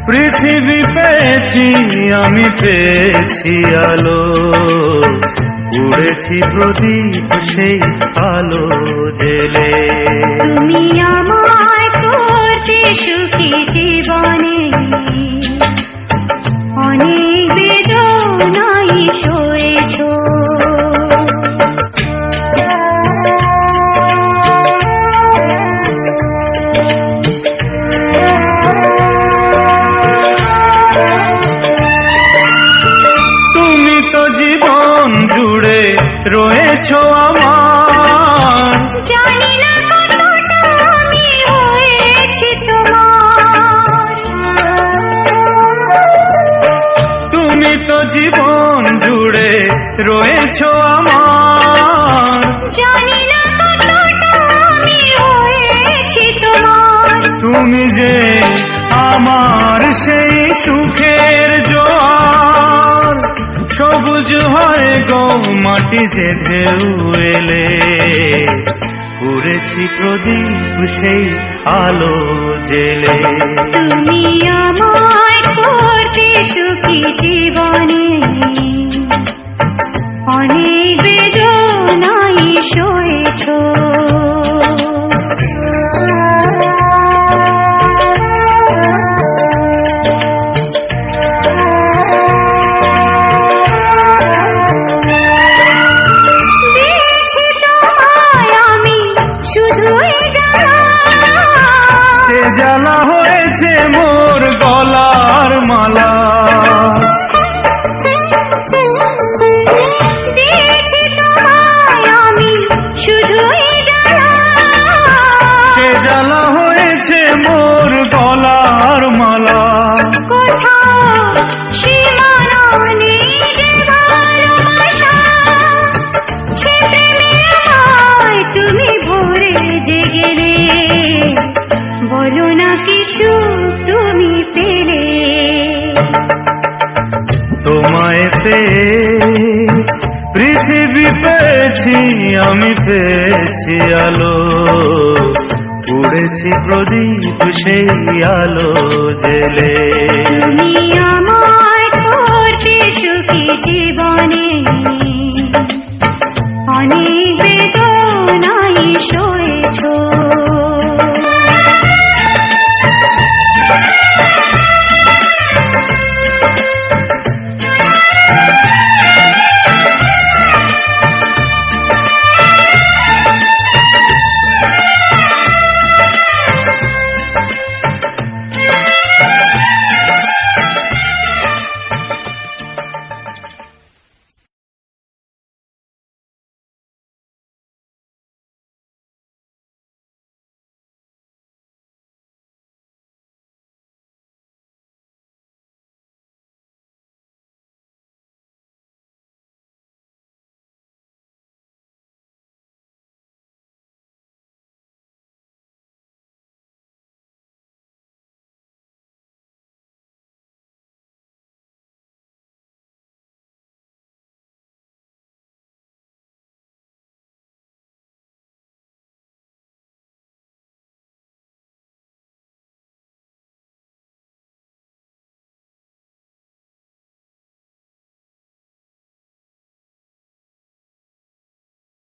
পৃথিবী পেয়েছি আমি, পেয়েছি আলো, উড়েছি প্রদীপ সেই আলো জেলে। তুমি আমায় করতে সুখী জীবনে, অনেক বেদনাই সয়েছ। তুমি তো জীবন জুড়ে রয়েছ আমার, জানি না কতটা আমি হয়েছি তোমার। তুমি তো জীবন জুড়ে রয়েছ আমার, জানি না কতটা আমি হয়েছি তোমার। তুমি যে আমার সেই সুখের জোয়ার, সবুজ হয় গো মাটি যে ঢেউ এলে, উড়েছি প্রদীপ সেই আলো জেলে। তুমি আমায় করতে সুখী জীবনে, অনেক বেদনাই সয়েছ। সে জ্বালা হয়েছে মোর গলার মালা, দিয়েছি তোমায় আমি শুধুই জ্বালা। সে জ্বালা হয়েছে মোর গলার মালা। কোথাও সীমানা নেই যে ভালোবাসা, সে প্রেমে আমায় তুমি ভরে যে গেলে। বলো না কি সুখ তুমি পেলে। তোমায় পেয়ে পৃথিবী পেয়েছি আমি, পেয়েছি আলো, উড়েছি প্রদীপ সেই আলো জেলে।